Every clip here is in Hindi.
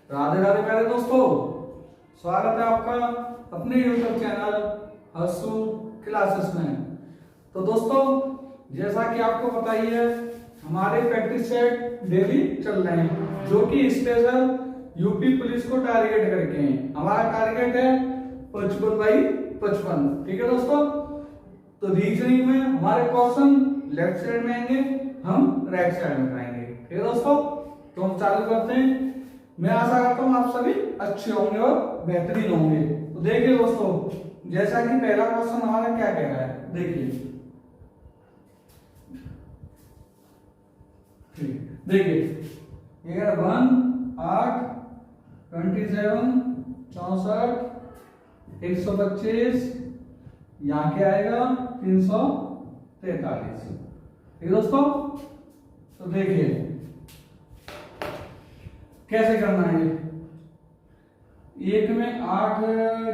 राधे राधे प्यारे दोस्तों, स्वागत है आपका अपने YouTube चैनल हर्षू क्लासेस में। तो दोस्तों, जैसा कि आपको पता ही है, हमारे प्रैक्टिस सेट डेली चल रहे हैं जो कि स्पेशल यूपी पुलिस को टारगेट करके हैं। हमारा टारगेट है 55/55। ठीक है दोस्तों, तो रीजनिंग में हमारे क्वेश्चन लेफ्ट साइड में आएंगे, हम राइट साइड में कराएंगे। ठीक है दोस्तों, तो हम चालू करते हैं। मैं आशा करता हूँ आप सभी अच्छे होंगे और बेहतरीन होंगे। तो देखिए दोस्तों, जैसा कि पहला क्वेश्चन हमारा क्या कह रहा है, देखिए ये 1 8 27 64 125, यहाँ क्या आएगा 343। ठीक है दोस्तों, तो देखिए कैसे करना है। एक में 8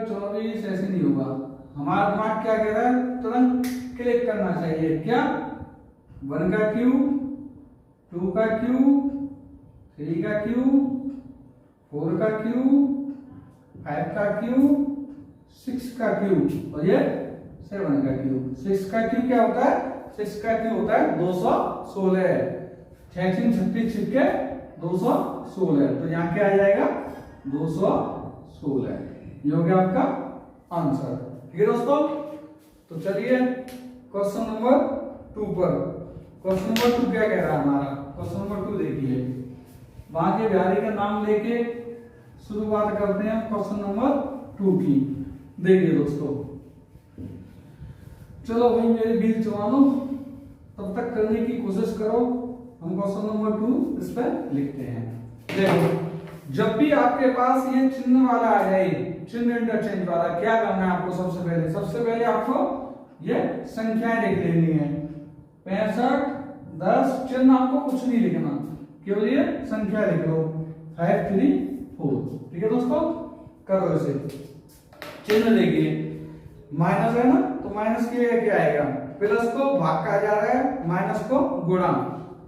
24 ऐसे नहीं होगा। हमारा दिमाग क्या कह रहा है, तुरंत क्लिक करना चाहिए। क्या 1 का क्यूब, 2 का क्यूब, 3 का क्यूब, 4 का क्यूब, 5 का क्यूब, 6 का क्यूब और ये 7 का क्यूब। 6 का क्यूब क्या होता है, 6 का क्यूब होता है 216। 6 6 36 छिपके 216, तो यहाँ क्या आ जाएगा 216। ये हो गया आपका आंसर। ठीक है दोस्तों, तो चलिए क्वेश्चन नंबर 2 पर। क्वेश्चन नंबर 2 क्या कह रहा है हमारा, क्वेश्चन नंबर 2 देखिए। वहां के बिहारी का नाम लेके शुरुआत करते हैं क्वेश्चन नंबर 2 की। देखिए दोस्तों, चलो भाई मेरे वीर जवानों, तब तक करने की कोशिश करो। हम क्वेश्चन नंबर 2 इस पर लिखते हैं। देखो, जब भी आपके पास ये चिन्ह वाला आ जाए, चिन्ह इंटरचेंज वाला, क्या करना है आपको सबसे पहले आपको ये संख्याएं लिख लेनी है। 65 10, चिन्ह आपको कुछ नहीं लिखना, केवल ये संख्या लिख लो 5 3 4। ठीक है दोस्तों, करो इसे। चिन्ह देखिए, माइनस है ना, तो माइनस के क्या आएगा, प्लस को भाग कहा जा रहा है, माइनस को गुणा,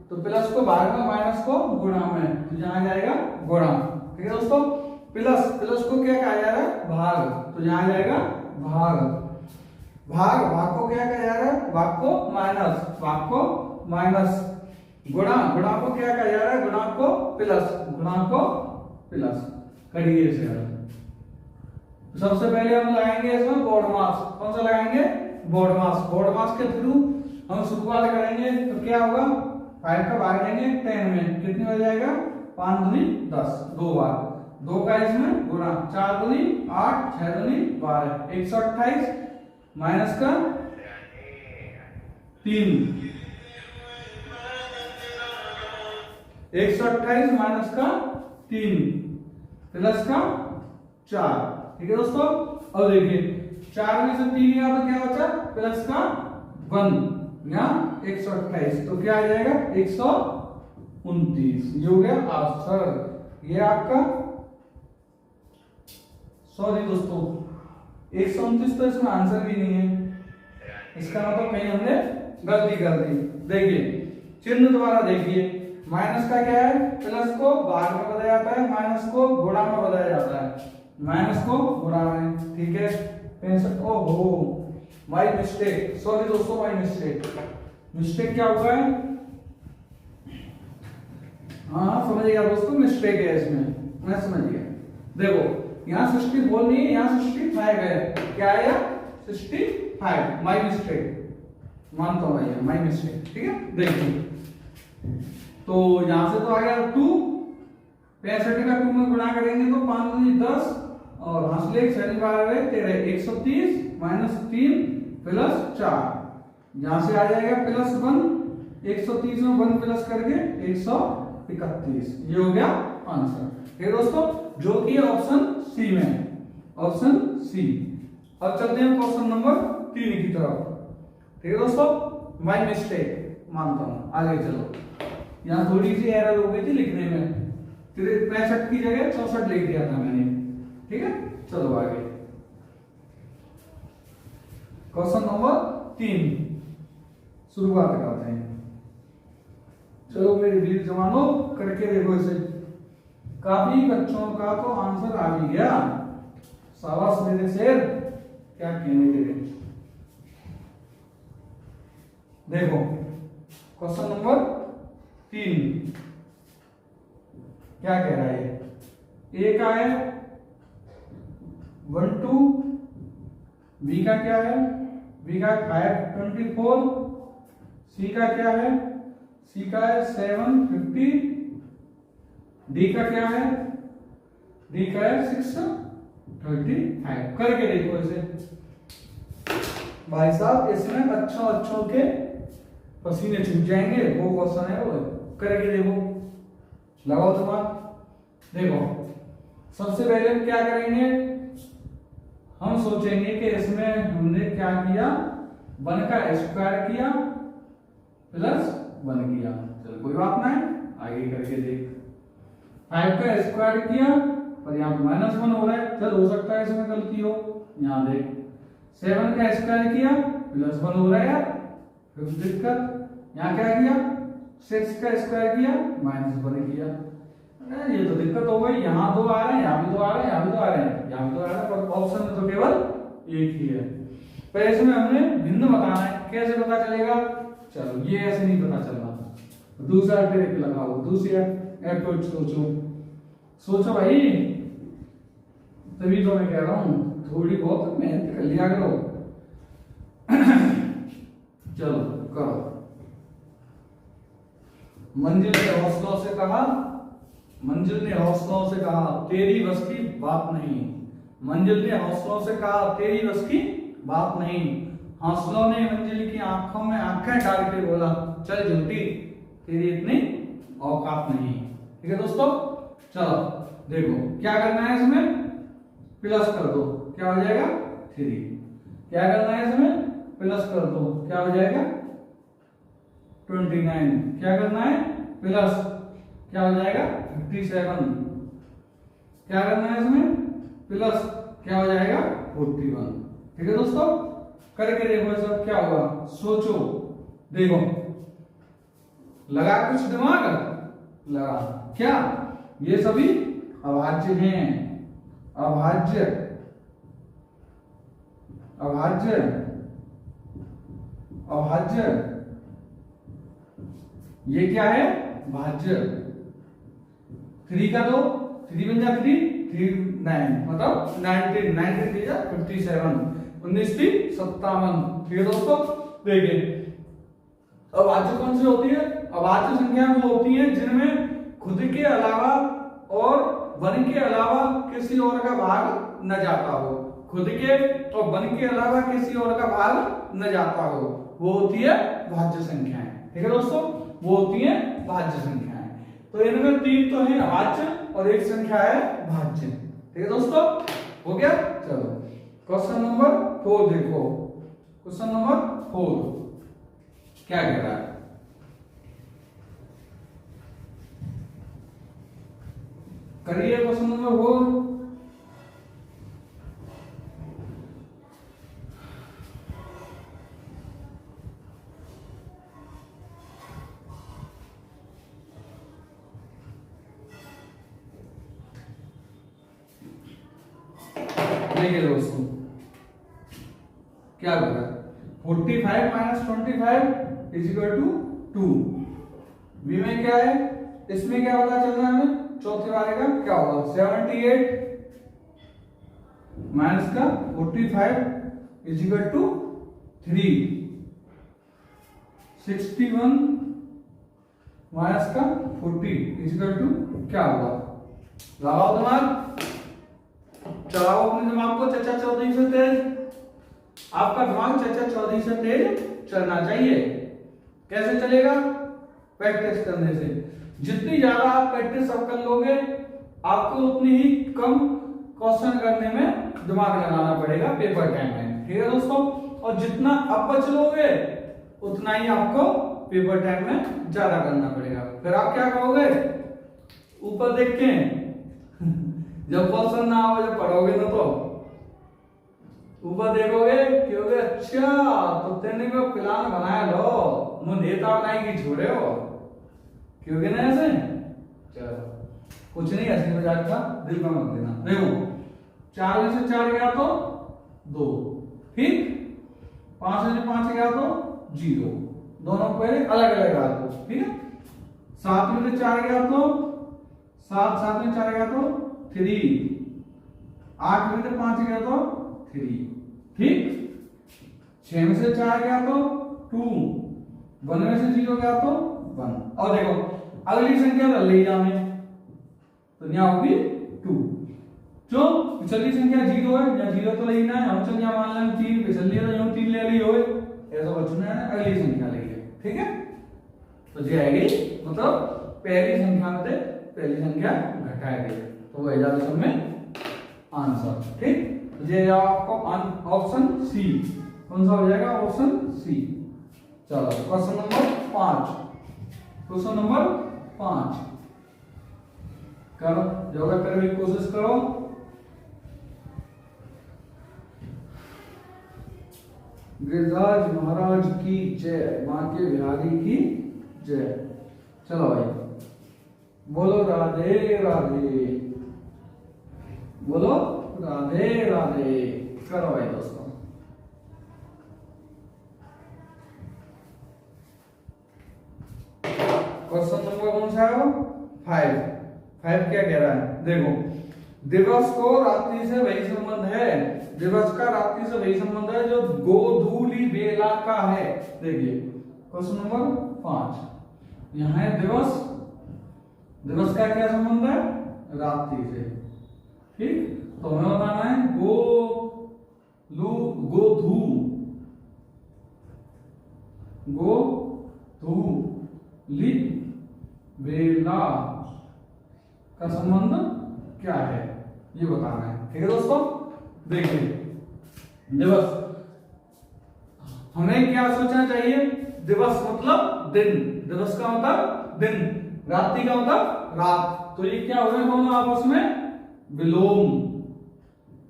तो प्लस को भाग में, माइनस को गुणा में, तो यहाँ जाएगा गुणा। ठीक है दोस्तों, प्लस को क्या कहा जा रहा है, भाग, तो यहाँ जाएगा भाग। भाग को क्या कहा जा रहा है, भाग को माइनस। गुणा को क्या कहा जा रहा है, गुणा को प्लस। करिए इसे। सबसे पहले हम लगाएंगे इसमें बोर्ड मास। कौन सा लगाएंगे, बोर्ड मास के थ्रू हम शुरुआत करेंगे। तो क्या होगा, 5 का भाग देंगे 10 में, कितने हो जाएगा 5 दूनी 10, 2 बार, 2 का इसमें गुणा, 4 दूनी 8, 6 दूनी 12, 128 माइनस का 3, 128 माइनस का 3 प्लस का 4। ठीक है दोस्तों, अब देखिए 4 में से 3 गया तो क्या बचा, प्लस का 1 या 128, तो क्या आ जाएगा 129। ये हो गया आंसर। ये आपका, सॉरी दोस्तों, 129 तो इसमें आंसर भी नहीं है। इसका मतलब कहीं हमने गलती कर दी। देखिए चिन्ह द्वारा देखिए, माइनस का क्या है, प्लस को भाग में बदला जाता है, माइनस को गुणा में बदला जाता है, माइनस को गुणा में। ठीक है, 65, ओहो माय मिस्टेक, सॉरी दोस्तों, माय मिस्टेक क्या हुआ है, हाँ समझ गया दोस्तों, मिस्टेक है इसमें, मैं समझ गया। देखो यहाँ 64 नहीं है, यहाँ 65 है। क्या आया 65, माय मिस्टेक, मानता हूँ भैया, माय मिस्टेक। ठीक है, देखिए तो यहाँ से तो आ गया 2, 65 का 2 में गुणा करेंगे तो 5 दूनी 10 और हासिल 13 130 माइनस 3 प्लस 4, यहां से आ जाएगा प्लस 1, 130 में 1 प्लस करके 131। ये हो गया आंसर। ठीक है दोस्तों, जो कि ऑप्शन सी में, ऑप्शन सी। अब चलते हैं क्वेश्चन नंबर 3 की तरफ। ठीक है दोस्तों, माय मिस्टेक मानता हूं, आगे चलो। यहाँ थोड़ी सी एरर हो गई थी लिखने में, 65 की जगह 64 लिख दिया था मैंने। ठीक है, चलो आगे क्वेश्चन नंबर 3 शुरुआत करते हैं। चलो मेरे वीर जवानों, करके देखो इसे। काफी बच्चों का तो आंसर आ भी गया। शाबाश मेरे शेर, क्या कहने तेरे। देखो क्वेश्चन नंबर 3 क्या कह रहा है। ए का है 1 2, बी का क्या है, बी का 5 24, सी का क्या है, सी का है 7 50, डी का क्या है, डी का है 6 35। करके देखो इसे भाई साहब, इसमें अच्छों के पसीने छूट जाएंगे। वो क्वेश्चन है वो, करके देखो, लगाओ दिमाग। देखो सबसे पहले हम क्या करेंगे, हम सोचेंगे कि इसमें हमने क्या किया, 1 का स्क्वायर किया प्लस 1 किया। चल कोई बात नहीं, आगे करके देख। 5 का स्क्वायर किया पर यहाँ पे -1 हो रहा है, चल हो सकता है इसमें गलती हो। यहाँ देख 7 का स्क्वायर किया +1 हो रहा है यार, फिर दिक्कत। यहाँ क्या किया, 6 का स्क्वायर किया -1 किया। ये तो दिक्कत हो गई। यहाँ 2 आ रहे हैं, यहाँ भी 2 आ रहे हैं, यहाँ भी 2 आ रहे हैं, यहाँ भी 2 आ रहे हैं, पर ऑप्शन में तो केवल एक ही है। पर इसमें हमने भिन्न बताना है, कैसे पता चलेगा। चलो ये ऐसे नहीं पता चलना, दूसरा ट्रिक लगाओ, दूसरी अप्रोच सोचो भाई, तभी तो मैं कह रहा हूँ थोड़ी बहुत मेहनत कर लिया करो। चलो करो। मंजिल ने हौसलों से कहा, मंजिल ने हौसलों से कहा तेरी बस की बात नहीं। मंजिल ने हौसलों से कहा तेरी बस की बात नहीं। हौसलों ने मंजिल की आंखों में आंखें डाल के बोला चल झूठी, तेरी इतनी औकात नहीं। ठीक है दोस्तों, चलो देखो क्या करना है, इसमें प्लस कर दो, क्या हो जाएगा 3। क्या करना है इसमें, प्लस कर दो, क्या हो जाएगा 29। क्या करना है प्लस, क्या हो जाएगा 57। क्या करना है इसमें प्लस, क्या हो जाएगा 41। ठीक है दोस्तों, करके देखो सब क्या होगा, सोचो। देखो लगा कुछ दिमाग, लगा क्या, ये सभी अभाज्य हैं। अभाज्य, अभाज्य, अभाज्य, ये क्या है भाज्य। 3 का 2, 3 बन जा 3 3 9 मतलब 19 19 3 जा 57, 19 3 57। ठीक है दोस्तों, देखिए अभाज्य कौन सी होती है, अभाज्य संख्या वो होती है जिनमें खुद के अलावा और 1 के अलावा किसी और का भाग न जाता हो। खुद के और 1 के अलावा किसी और का भाग न जाता हो, वो होती है भाज्य संख्याएं। ठीक है दोस्तों, वो होती है भाज्य संख्याएं। तो इनमें 3 तो है अभाज्य और 1 संख्या है भाज्य। ठीक है दोस्तों, हो गया। चलो क्वेश्चन नंबर 4 देखो। क्वेश्चन नंबर 4 क्या कह रहा है, करिए क्वेश्चन नंबर 4। देखिए दोस्तों क्या होगा, 45 - 25 = 2। बी में क्या है, इसमें क्या पता चल रहा है हमें, चौथे वाले का क्या होगा, 78 माइनस का 45 = 3। 61 माइनस का 40 = क्या होगा, लगाओ दिमाग, चलाओ अपने दिमाग को। चचा चौधरी से तेज, आपका दिमाग चचा चौधरी से तेज चलना चाहिए। कैसे चलेगा, प्रैक्टिस करने से। जितनी ज्यादा आप प्रैक्टिस अब कर लोगे, आपको उतनी ही कम क्वेश्चन करने में दिमाग लगाना पड़ेगा पेपर टाइम में। ठीक है दोस्तों, और जितना अब बच लोगे उतना ही आपको पेपर टाइम में ज्यादा करना पड़ेगा। फिर आप क्या कहोगे, ऊपर देख के जब क्वेश्चन ना हो, जब पढ़ोगे ना तो ऊपर देखोगे कहोगे अच्छा तो तेने को प्लान बनाया लो, मुझे नेता बनाएगी छोड़े हो, क्योंकि ना ऐसे। चलो कुछ नहीं, हंसी मजाक का, दिल में मत लेना। देखो 4 में से 4 गया तो 2, ठीक, 5 में से 5 गया तो 0, दोनों पहले अलग अलग रहा दो, ठीक है। 7 में से 4 गया तो 7 में 4 गया तो 3, 8 में से 5 गया तो 3, ठीक। 6 में से 4 गया तो 2, 1 में से 0 गया तो 1। और देखो अगली संख्या ले ली जाए तो यहाँ होगी 2। जो पिछली संख्या 0 है या 0 तो लेना है, हम चल यहाँ मान लें 3, पिछली तो यहाँ 3 ले ली हो, ऐसा बचना है, अगली संख्या लेंगे, ठीक है। तो ये आएगी, मतलब पहली संख्या में से पहली संख्या घटाएगी, तो वो आ जाएगा इसमें आंसर, ठीक। तो ये आपको ऑप्शन सी, कौन सा हो जाएगा, ऑप्शन सी। चलो क्वेश्चन नंबर 5, क्वेश्चन नंबर 5 करो, योगा करने की कोशिश करो। गिरिराज महाराज की जय, बांके बिहारी की जय। चलो भाई बोलो राधे राधे, बोलो राधे राधे। करो भाई दोस्तों, क्वेश्चन नंबर कौन सा है, 5 क्या कह रहा है, देखो दिवस को रात्रि से वही संबंध है, दिवस का रात्रि से वही संबंध है जो गोधूली बेला का है। देखिए क्वेश्चन नंबर 5, यहाँ है दिवस, दिवस का क्या संबंध है, रात्रि से, ठीक। तो हमें बताना है गोधू ली बेला का संबंध क्या है, ये बताना है, ठीक है दोस्तों। देखिए दिवस, हमें क्या सोचना चाहिए, दिवस मतलब दिन, दिवस का मतलब दिन, रात्रि का मतलब रात, तो ये क्या हो रहा है दोनों आपस में विलोम,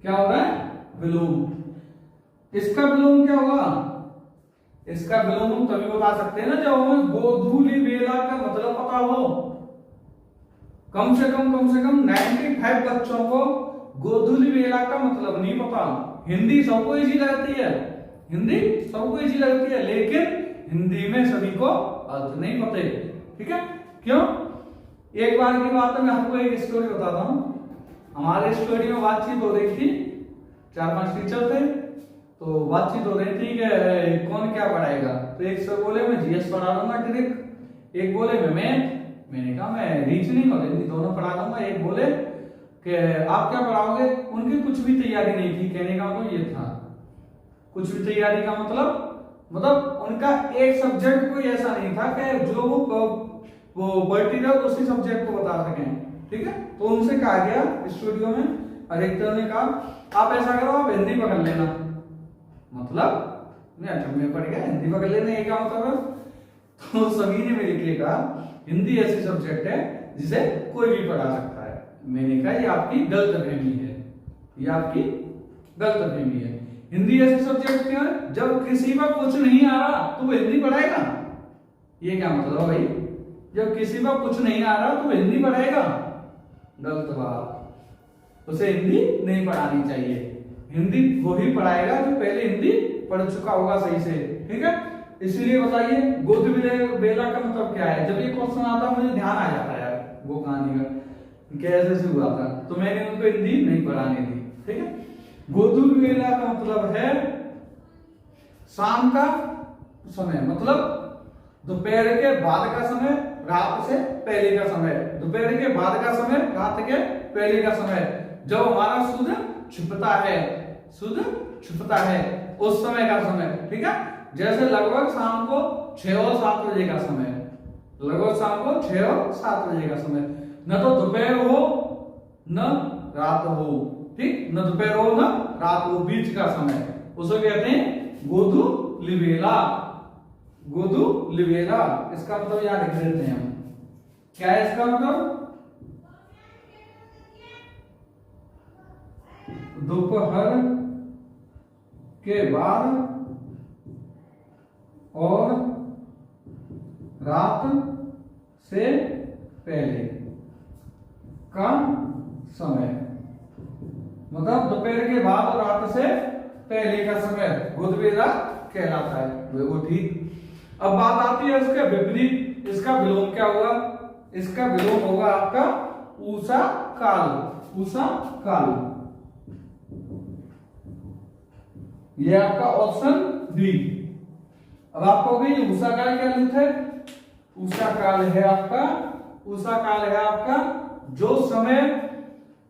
क्या हो रहा है, विलोम। इसका विलोम क्या होगा, इसका विलोम हम तभी बता सकते हैं ना जब हमें गोधूली बेला का मतलब पता हो। कम से कम 95 बच्चों को गोधूली बेला का मतलब नहीं पता। हिंदी सबको इजी लगती है, हिंदी सबको इजी लगती है, लेकिन हिंदी में सभी को अर्थ नहीं पते, ठीक है। क्यों, एक बार की बात है, मैं आपको एक स्टोरी बताता हूँ। हमारे स्टोरी में बातचीत हो रही थी, 4-5 टीचर थे, तो बातचीत हो रही थी कि कौन क्या पढ़ाएगा। तो एक सर बोले मैं जीएस पढ़ा दूंगा डायरेक्ट, एक बोले मैं मैथ, मैंने कहा मैं रीजनिंग और हिंदी दोनों पढ़ा दूंगा। एक बोले कि आप क्या पढ़ाओगे, उनकी कुछ भी तैयारी नहीं थी, कहने का मतलब ये था, कुछ भी तैयारी का मतलब उनका एक सब्जेक्ट कोई ऐसा नहीं था कि जो वो पर्टिकुलर उसी सब्जेक्ट को बता सकें, ठीक है। तो उनसे कहा गया स्टूडियो में, अधिकतर ने कहा आप ऐसा करो, आप हिंदी पकड़ लेना, मतलब नहीं अच्छा मैं पढ़ गया हिंदी पकड़ लेना, ये क्या मतलब है। तो सभी ने मिलकर कहा हिंदी ऐसी सब्जेक्ट है जिसे कोई भी पढ़ा सकता है। मैंने कहा ये आपकी गलतफहमी है, ये आपकी गलतफहमी है। हिंदी ऐसी सब्जेक्ट क्यों है, जब किसी पर कुछ नहीं आ रहा तो वो हिंदी पढ़ाएगा, ये क्या मतलब भाई, जब किसी पर कुछ नहीं आ रहा तो वो हिंदी पढ़ाएगा, गलत बात, उसे हिंदी नहीं पढ़ानी चाहिए। हिंदी वही पढ़ाएगा जो पहले हिंदी पढ़ चुका होगा सही से, ठीक है। इसलिए बताइए गोधूली बेला का मतलब क्या है। जब ये क्वेश्चन आता है मुझे ध्यान आ जाता है यार वो कहानी का कैसे से हुआ था, तो मैंने उनको हिंदी नहीं पढ़ानी थी, ठीक है। गोधूली बेला का मतलब है शाम का समय, मतलब दोपहर के बाद का समय, रात से पहले का समय, दोपहर के बाद का समय, रात के पहले का समय, जब हमारा सूर्य छुपता है, सूर्य छुपता है उस समय का समय, ठीक है। जैसे लगभग शाम को 6 और 7 बजे का समय, लगभग शाम को 6 और 7 बजे का समय, न तो दोपहर हो न रात हो, ठीक, न दोपहर हो न रात हो, बीच का समय, उसे कहते हैं गोधूली बेला, गोधूली बेला। इसका मतलब याद रख लेते हैं हम, क्या है इसका मतलब, दोपहर के बाद और रात से पहले, का समय, मतलब दोपहर के बाद और रात से पहले का समय बुध बेला कहलाता है। वो ठीक। अब बात आती है इसके विपरीत, इसका विलोम क्या होगा? इसका विलोम होगा आपका उषा काल। उषा काल, ये आपका ऑप्शन बी। अब आप कहोगे उषा काल क्या लेते है? उषा काल है आपका, उषा काल है आपका जो समय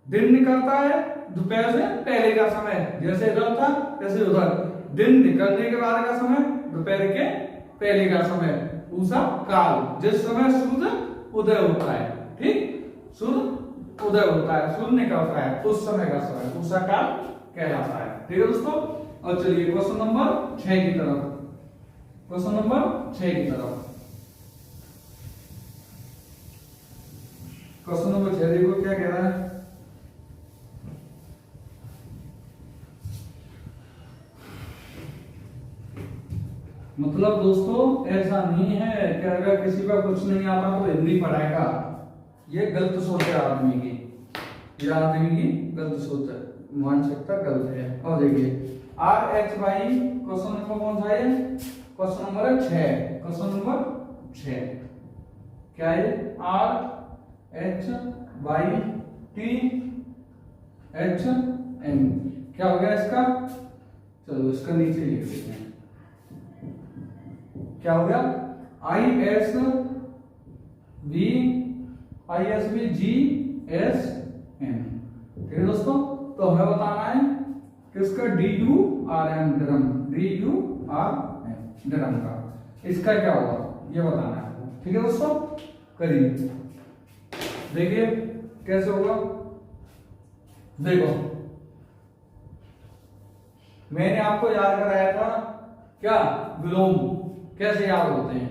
दिन निकलता है दोपहर से पहले का समय, जैसे इधर था जैसे उधर, दिन निकलने के बाद का समय, दोपहर के पहले का समय, उषा काल, जिस समय सूर्य उदय होता है। ठीक, सूर्य उदय होता है, सूर्य निकलता है, उस समय का समय उषा काल कहलाता है। ठीक है दोस्तों। और चलिए क्वेश्चन नंबर 6 की तरफ, क्वेश्चन नंबर 6 की तरफ। क्वेश्चन नंबर 6 देखो क्या कह रहा है। मतलब दोस्तों ऐसा नहीं है कि अगर किसी का कुछ नहीं आता तो हिंदी पढ़ाएगा, ये गलत सोच है आदमी की, ये आदमी की गलत सोच है, मानसिकता गलत है। और देखिए R H Y, question number कौन सा है? क्वेश्चन नंबर 6, क्वेश्चन नंबर 6 क्या है? R H Y T H N, क्या हो गया इसका? चलो इसका नीचे लिख देते हैं, क्या हो गया? I S V, I S V G S N. ठीक है दोस्तों। तो हमें बताना है किसका? D U R M, drum, D U R M, drum का, इसका क्या होगा ये बताना है। ठीक है दोस्तों, करिए देखिए कैसे होगा। देखो मैंने आपको याद कराया था क्या? विलोम कैसे याद होते हैं?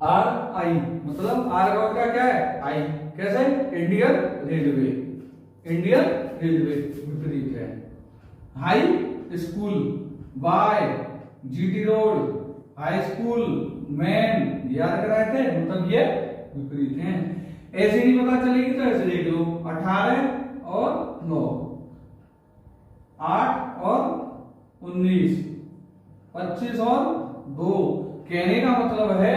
आर आई, मतलब आर का मतलब क्या है? आई। कैसे? इंडियन रेलवे, इंडियन रेलवे विपरीत है। High school, by, GT road, high school, man, याद कराए थे, मतलब ये विपरीत हैं। ऐसे नहीं पता चलेगी तो ऐसे देख लो, 18 और 9, 8 और 19, 25 और 2। कहने का मतलब है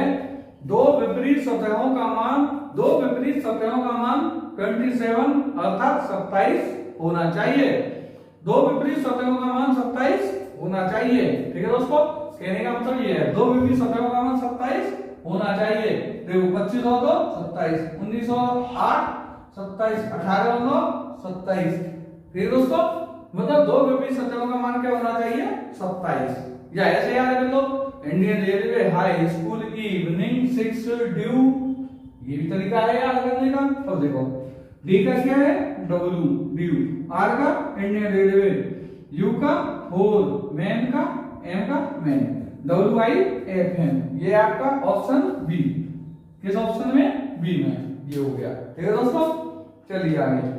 दो विपरीत सतहों का मान, दो विपरीत सतहों का मान 27 अर्थात 27 होना चाहिए। दो विपरीत सतहों का मान 27 होना चाहिए। ठीक है दोस्तों, कहने का मतलब ये है दो विपरीत सतहों का मान 27 होना चाहिए। देखो 25 और 2 27, 19 और 8 27, 18 और 9 27। ठीक है दोस्तों, मतलब दो विपरीत सतहों का मान क्या होना चाहिए? 27। या ऐसे याद कर लो, Indian railway high school evening 6 due, ये भी तरीका है याद करने का। अब देखो डी का क्या है? डब्ल्यू, ड्यू, आर का इंडियन रेलवे, यू का होल, मैन का, एम का man, W I F M, ये आपका ऑप्शन बी। किस ऑप्शन में? बी में, ये हो गया। ठीक है दोस्तों, चलिए आगे।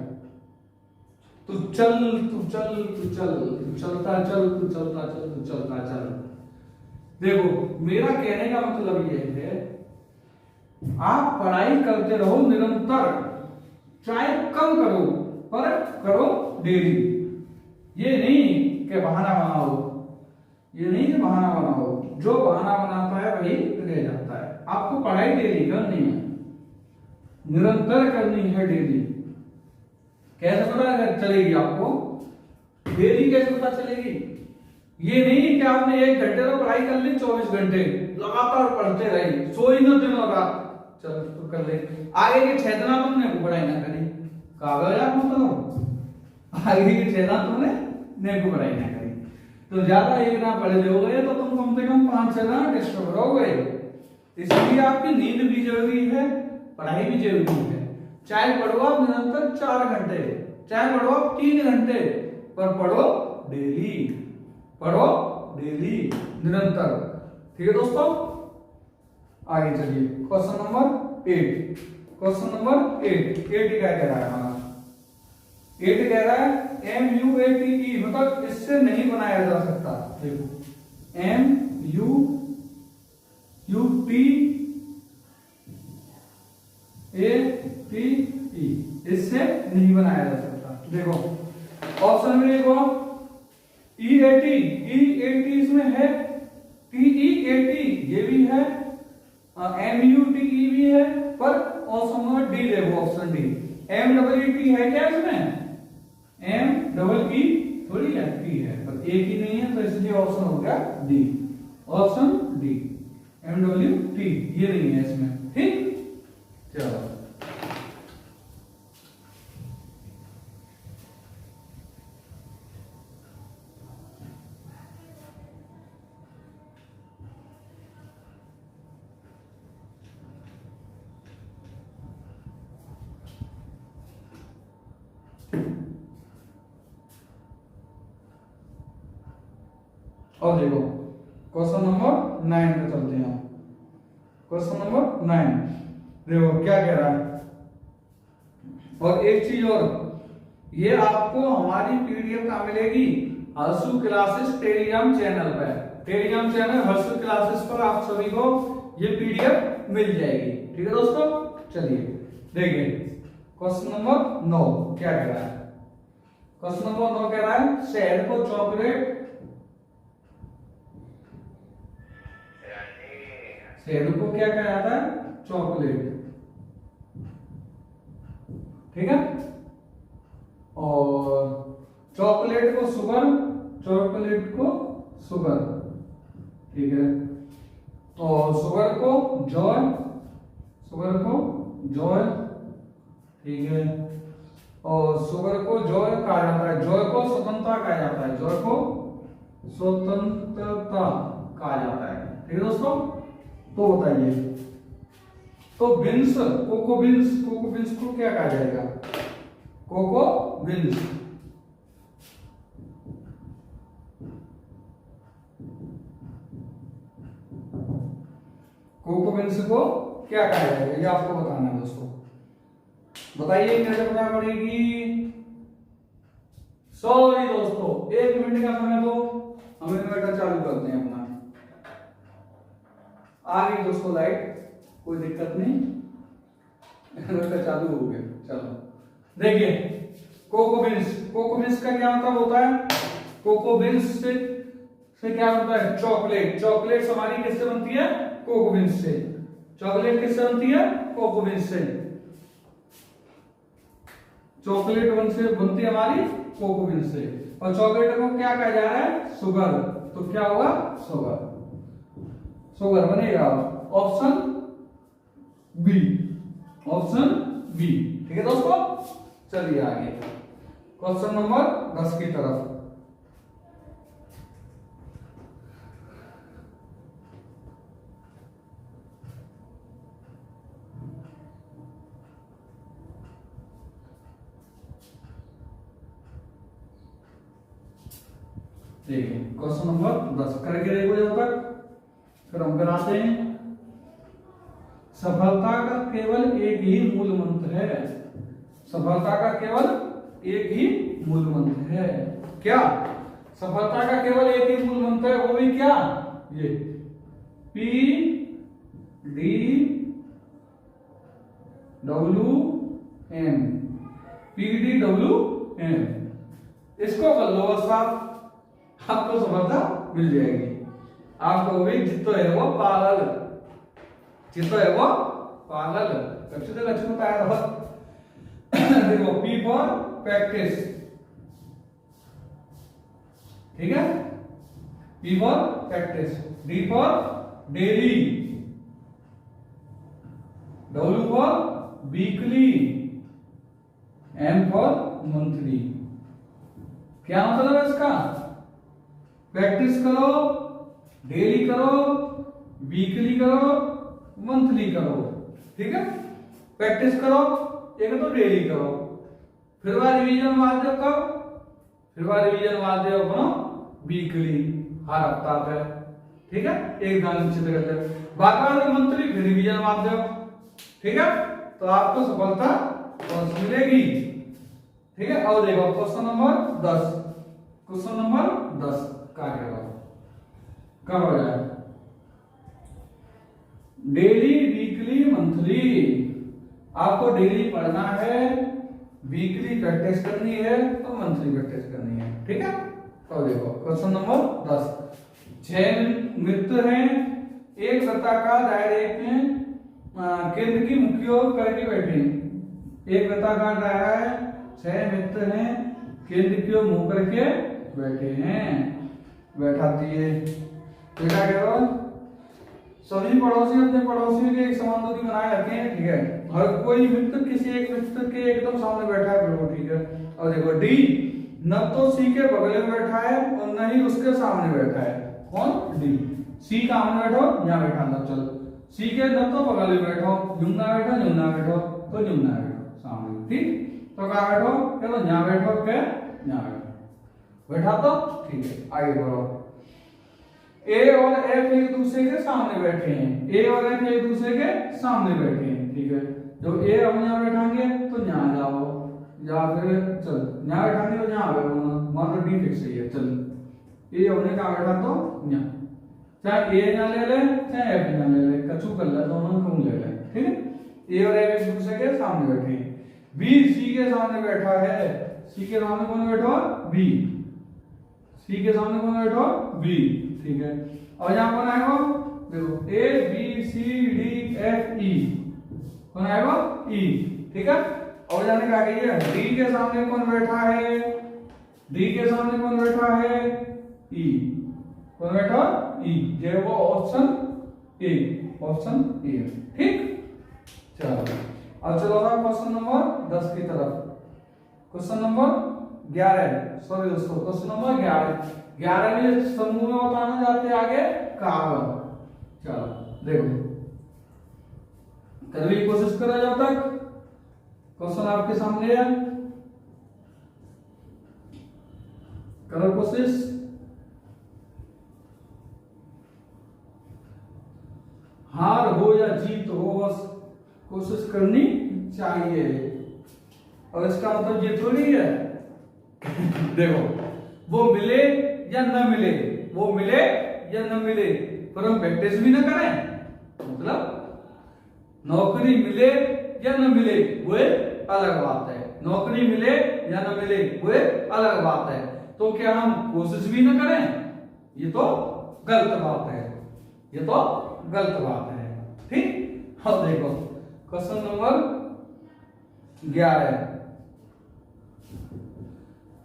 तू चल, तू चल, तू चल, तू चलता चल, तू चलता चल, तू चलता चल। देखो मेरा कहने का मतलब ये है आप पढ़ाई करते रहो निरंतर, चाहे कम करो पर करो डेली। ये नहीं कि बहाना बनाओ, ये नहीं कि बहाना बनाओ, जो बहाना बनाता है वही रह जाता है। आपको पढ़ाई डेली करनी है, निरंतर करनी है डेली। कैसे पता चलेगी आपको? डेली कैसे पता चलेगी? ये नहीं कि आपने 1 घंटे तो पढ़ाई कर ली, 24 घंटे लगातार पढ़ते रहे, सोई न दिन और रात, चल तो कर ले। आगे के 6 दिन तुमने पढ़ाई ना करी, कागज आप मतलब आगे के 6 दिन तुमने नहीं पढ़ाई ना करी, तो ज्यादा एक ना पढ़े हो गए तो तुम कम से कम 5-6 दिन डिस्टर्ब हो गए। इसलिए आपकी नींद भी जरूरी है, पढ़ाई भी जरूरी है। चाहे पढ़ो आप निरंतर 4 घंटे, चाहे पढ़ो आप 3 घंटे, पर पढ़ो डेली, पढ़ो डेली निरंतर। ठीक है दोस्तों, आगे चलिए क्वेश्चन नंबर 8। क्वेश्चन नंबर 8 क्या कह रहा है हमारा? 8 कह रहा है MUATE, मतलब इससे नहीं बनाया जा सकता। देखो MUATE, इससे देखो ऑप्शन में देखो E80, E80 इसमें है, TE80 ये भी है, MUTE भी है, पर ऑप्शन नंबर डी देखो, ऑप्शन डी MEET है क्या इसमें? MEE थोड़ी है, टी है, पर एक ही नहीं है, तो इसलिए ऑप्शन हो गया डी, ऑप्शन डी MWT ये नहीं है इसमें। ठीक, चलो और देखो क्वेश्चन नंबर 9 पे चलते हैं। क्वेश्चन नंबर 9 देखो क्या कह रहा है। और एक चीज और, ये आपको हमारी पीडीएफ कहाँ मिलेगी? हर्षु क्लासेस टेलीग्राम चैनल पर। टेलीग्राम चैनल हर्षु क्लासेस पर आप सभी को ये पीडीएफ मिल जाएगी। ठीक है दोस्तों, चलिए देखिए क्वेश्चन नंबर 9 क्या कह रहा है। क्वेश्चन नंबर 9 कह रहा है शहद को चॉकलेट, शहद को क्या कहा जाता है? चॉकलेट। ठीक है, और चॉकलेट को शुगर, चॉकलेट को शुगर, ठीक है, और शुगर को जॉय, शुगर को जॉय, ठीक है, और शुगर को जॉय कहा जाता है, जॉय को स्वतंत्रता कहा जाता है, जॉय को स्वतंत्रता कहा जाता है। ठीक है दोस्तों, तो बताइए, तो beans, cocoa beans, cocoa beans को क्या कहा जाएगा? कोको बीन्स, कोको बीन्स को क्या कहा जाएगा, ये आपको बताना है दोस्तों। बताइए कैसे पता पड़ेगी? सॉरी दोस्तों, 1 मिनट का समय दो, हम इन्वर्टर चालू करते हैं अपना। आ गई दोस्तों लाइट, कोई दिक्कत नहीं, इन्वर्टर चालू हो गया। चलो देखिए कोको बीन्स, कोको बीन्स का क्या मतलब होता है? कोको बीन्स से क्या होता है? चॉकलेट। चॉकलेट हमारी किससे बनती है? कोको बीन्स से। चॉकलेट किससे बनती है? कोको बीन्स से। चॉकलेट बनती है हमारी कोको बीन्स से, और चॉकलेट को क्या कहा जा रहा है? शुगर। तो क्या होगा? शुगर, शुगर बनेगा ऑप्शन बी, ऑप्शन बी। ठीक है दोस्तों, चलिए आगे क्वेश्चन नंबर 10 की तरफ। देखिए क्वेश्चन नंबर 10 करके देखो जब तक, फिर हम कराते हैं। सफलता का केवल एक ही मूल मंत्र है, सफलता का केवल एक ही मूल मंत्र है। क्या? सफलता का केवल एक ही मूल मंत्र है, वो भी क्या? ये PDWM, PDWM। इसको कर लो बस आप, आपको सफलता मिल जाएगी। आपको भी जितो है वो पागल, जितो है वो पागल, लक्ष्य लक्ष्य तैयार हो। देखो P फॉर प्रैक्टिस, ठीक है, P for practice, D for daily, W for weekly, M for monthly. क्या मतलब है इसका? प्रैक्टिस करो, डेली करो, वीकली करो, मंथली करो। ठीक है, प्रैक्टिस करो, एक तो डेली करो, फिर बाद रिवीजन मार दो कब? फिर बाद रिवीजन मार दो अपना वीकली, हर हफ्ता पे। ठीक है, एक दान निश्चित कर दो, बार-बार मंथली, फिर रिवीजन मार दो। ठीक है, तो आपको सफलता कौन सी मिलेगी? ठीक है, और देखो क्वेश्चन नंबर 10, क्वेश्चन नंबर 10 क्या कह रहा हूं, कब हो जाए? Daily, weekly, monthly. आपको डेली पढ़ना है, वीकली प्रैक्टिस करनी है तो मंथली प्रैक्टिस करनी है, ठीक है। तो देखो क्वेश्चन नंबर 10, 6 मित्र हैं, एक वृत्ताकार दायरे में केंद्र की मुख्य ओर करके बैठे हैं। एक वृत्ताकार दायरा है, 6 मित्र हैं, केंद्र की ओर मुंह करके बैठे हैं। बैठाती है तो क्या करो, सभी पड़ोसी अपने पड़ोसियों के एक समान दूरी बनाए रखे हैं, ठीक है। हर कोई मित्र किसी एक मित्र के एकदम सामने बैठा है, बिल्कुल ठीक है। और देखो डी, न तो सी के बगल में बैठा है और न ही उसके सामने बैठा है। कौन? डी। सी का सामने बैठो, यहाँ बैठा ना, चलो सी के न तो बगल में बैठो, जुमना बैठो, जुमना बैठो, तो जुमना बैठो सामने, ठीक। तो कहाँ बैठो, चलो यहाँ बैठो, क्या यहाँ बैठो, बैठा तो ठीक है। आगे बढ़ो, ए और एफ एक दूसरे के सामने बैठे हैं, ए और एफ एक दूसरे के सामने बैठे हैं, ठीक है। जब ए हम यहाँ बैठाएंगे तो यहाँ जाओ, या फिर चल यहाँ बैठाएंगे तो यहाँ मान लो डी फिक्स है, चल ए हमने कहाँ बैठा तो यहाँ, चाहे ए यहाँ ले ले चाहे एफ यहाँ ले ले, कछु कर ले, दोनों कौन ले ले, ठीक है। ए और एफ एक दूसरे के सामने बैठे हैं। बी सी के सामने बैठा है, सी के सामने कौन बैठा? बी। सी के सामने कौन बैठा? बी, ठीक है। और यहाँ कौन आएगा? देखो A B C D F E, कौन आएगा? ई, ठीक है। और जाने का आगे है डी के सामने कौन बैठा है? डी के सामने कौन बैठा है? ई, कौन बैठा? ई। ये वो ऑप्शन ए, ऑप्शन ए, ठीक। चलो अब चलो क्वेश्चन नंबर 10 की तरफ। क्वेश्चन नंबर 11, सॉरी दोस्तों, क्वेश्चन नंबर 11 में समूह में बताना जाते हैं आगे कार्बन। चलो देखो, करने की कोशिश करो जब तक क्वेश्चन आपके सामने है, करो कोशिश। हार हो या जीत हो, बस कोशिश करनी चाहिए। और इसका मतलब ये थोड़ी है देखो, वो मिले या न मिले, वो मिले या न मिले, पर हम प्रैक्टिस भी ना करें, मतलब नौकरी मिले या न मिले वो अलग बात है, नौकरी मिले या न मिले वो अलग बात है। तो क्या हम कोशिश भी न करें, ये तो गलत बात है, ये तो गलत बात है, ठीक। अब देखो क्वेश्चन नंबर 11,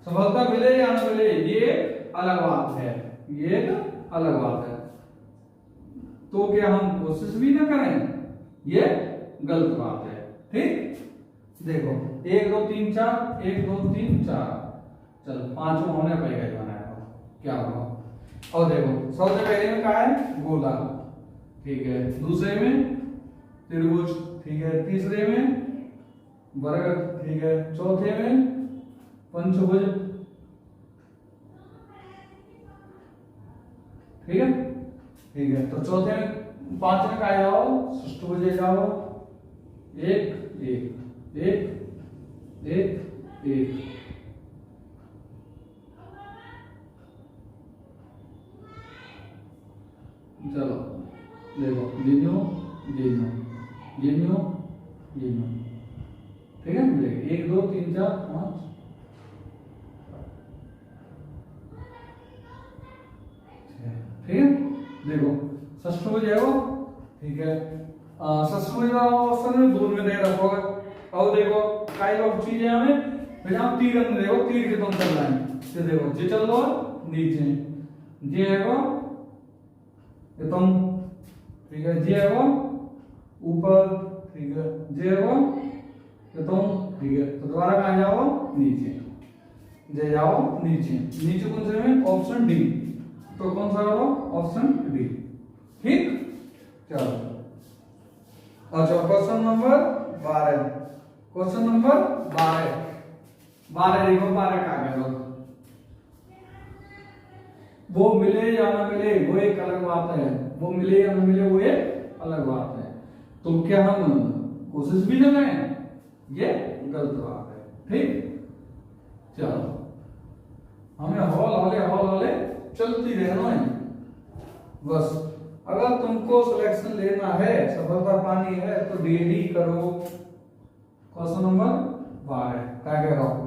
सफलता मिले या न मिले ये अलग बात है, ये एक अलग बात है। तो क्या हम कोशिश भी ना करें, ये गलत बात है, ठीक। देखो 1 2 3 4, 1 2 3 4, चलो 5वां होने पड़ेगा बनाया, क्या होगा। और देखो सबसे पहले में क्या है? गोला, ठीक है। दूसरे में त्रिभुज, ठीक है। तीसरे में वर्ग, ठीक है। चौथे में पंचभुज, ठीक है, ठीक है। तो चौथे में 5 में क्या जाओ? षष्ठभुज जाओ, 1 1 1 1 1, चलो देखो जीनो जीनो जीनो जीनो, ठीक है। 1 2 3 4 5, ठीक है। देखो षष्ठभुज है वो, ठीक है। षष्ठभुज का ऑप्शन में दूर में दे रखोगे। और देखो काई लोग चीज है हमें, फिर आप तीर में देखो, तीर के तुम चल रहे हैं, ये देखो जे चल लो नीचे, जे है वो ये तुम, ठीक है। जे है वो ऊपर, ठीक है। जे है वो ये तुम, ठीक है। तो दोबारा कहाँ जाओ? नीचे, जे जाओ नीचे, नीचे कौन से में? ऑप्शन डी, तो कौन सा करो? ऑप्शन डी, ठीक। चलो अच्छा क्वेश्चन नंबर 12, क्वेश्चन नंबर 12 देखो, 12 का आगे लो, वो मिले या ना मिले वो एक अलग बात है, वो मिले या ना मिले वो एक अलग बात है। तो क्या हम कोशिश भी ना करें, ये गलत बात है, ठीक। चलो हमें हौल हौले चलती रहना है बस। अगर तुमको सिलेक्शन लेना है, सफलता पानी है, तो डेली करो। क्वेश्चन नंबर 12 क्या कह रहा हूं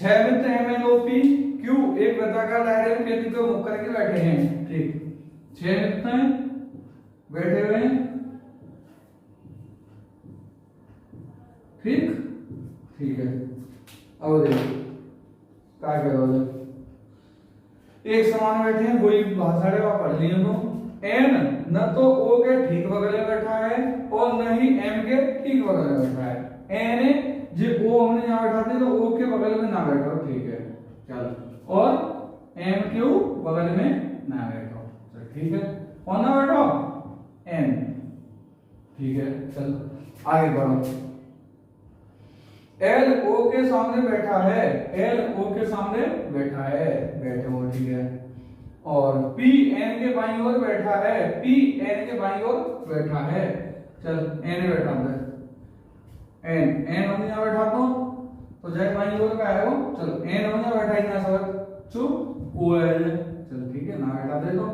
6 मित्र MNOP Q एक वृत्ताकार दायरे में केंद्र को मुख करके बैठे हैं। ठीक 6 मित्र हैं बैठे हुए हैं। ठीक ठीक है अब देखो क्या कह रहा हूं एक समान बैठे हैं वही भाषा है पढ़ लिए तो एन न तो ओ के ठीक बगल में बैठा है और न ही एम के ठीक बगल में बैठा है। एन जो ओ हमने यहां बैठाते तो ओ के बगल में ना बैठो ठीक है चलो और एम क्यू बगल में ना बैठो चल ठीक है और ना बैठो एन ठीक है चलो आगे बढ़ो। एल ओ के सामने बैठा है एल ओ के सामने बैठा है बैठे हो ठीक है और पी एन के बाईं ओर बैठा है पी एन के बाईं ओर बैठा है चल एन बैठा है एन एन हमने यहां बैठा तो जय बाईं ओर का है वो चल एन हमने बैठा है ना सब चुप ओ एल चल ठीक है ना बैठा दे तो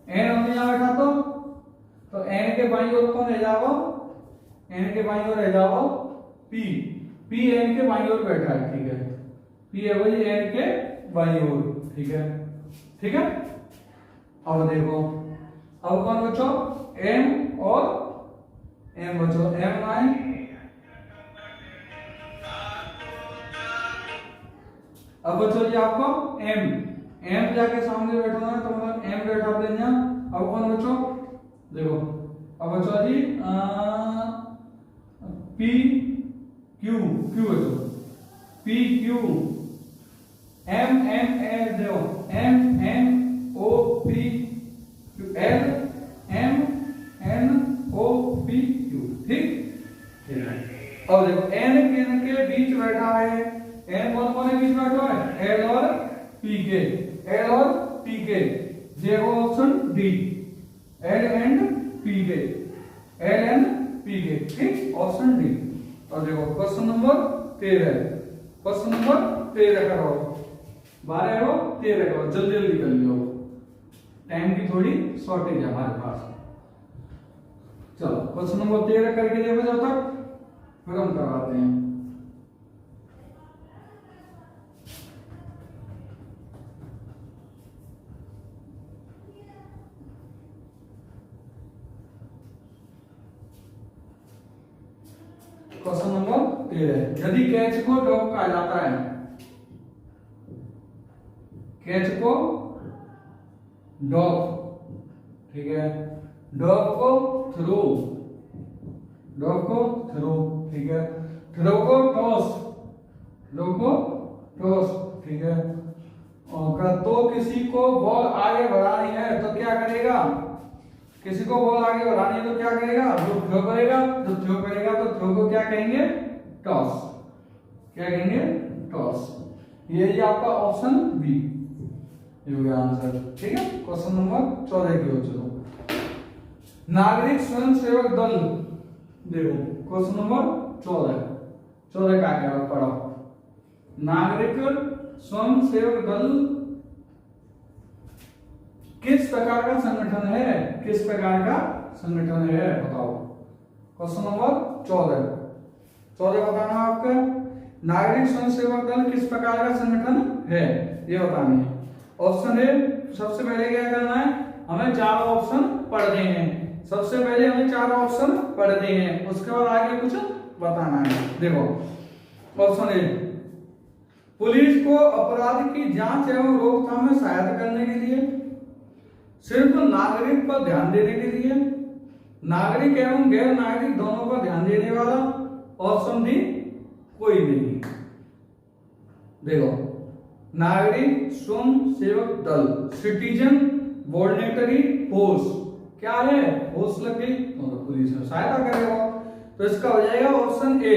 एन हमने यहां बैठा तो एन के बाईं ओर कौन रह जाओ एन के बाईं ओर रह जाओ पी पी एन के बाईं ओर बैठा है ठीक है पी है वही एन के बाईं ओर ठीक है अब देखो अब कौन बचो एम और एम बचो एम आए अब बचो जी आपको एम एम जाके सामने बैठना है तो मतलब एम बैठा देना। अब कौन बचो देखो अब बचो जी पी क्यू क्यू बचो P Q M N A देखो M N O P Q L M N O P Q ठीक अब देखो एन के बीच बैठा है एन कौन कौन के बीच बैठा है एल और पी के एल और पी के देखो option D L and P के एल एंड पी के ठीक ऑप्शन डी। और देखो क्वेश्चन नंबर 13 क्वेश्चन नंबर 13 करो 12 हो 13 करो जल्दी जल्दी कर लियो टाइम की थोड़ी शॉर्टेज है हमारे पास। चलो क्वेश्चन नंबर 13 करके देखो जब तक फिर हम करवाते हैं। क्वेश्चन नंबर 13 यदि कैच को डॉग कहा जाता है कैच को डॉग ठीक है डॉग को थ्रो ठीक है थ्रो को टॉस ठीक है और तो किसी को बॉल आगे बढ़ानी है तो क्या करेगा किसी को बॉल आगे बढ़ानी है तो क्या करेगा जो थ्रो करेगा तो थ्रो को क्या कहेंगे टॉस क्या कहेंगे टॉस। ये आपका ऑप्शन बी ये हो गया आंसर ठीक है। क्वेश्चन नंबर 14 की हो चलो नागरिक स्वयंसेवक दल देखो क्वेश्चन नंबर 14 का क्या पढ़ो नागरिक स्वयंसेवक दल किस प्रकार का संगठन है बताओ। क्वेश्चन नंबर 14 बताना आपका नागरिक स्वयंसेवक दल किस प्रकार का संगठन है ये बतानी है। ऑप्शन ए सबसे पहले क्या करना है हमें चार ऑप्शन पढ़ने हैं सबसे पहले हमें चार ऑप्शन पढ़ने हैं उसके बाद आगे कुछ बताना है। देखो ऑप्शन ए पुलिस को अपराध की जांच एवं रोकथाम में सहायता करने के लिए सिर्फ नागरिक पर ध्यान देने के लिए नागरिक एवं गैर नागरिक दोनों पर ध्यान देने वाला ऑप्शन डी कोई नहीं। देखो नागरिक स्वयं सेवक दल सिटीजन वॉलंटरी फोर्स क्या है फोर्स लग गई तो पुलिस में सहायता करेगा तो इसका हो जाएगा ऑप्शन ए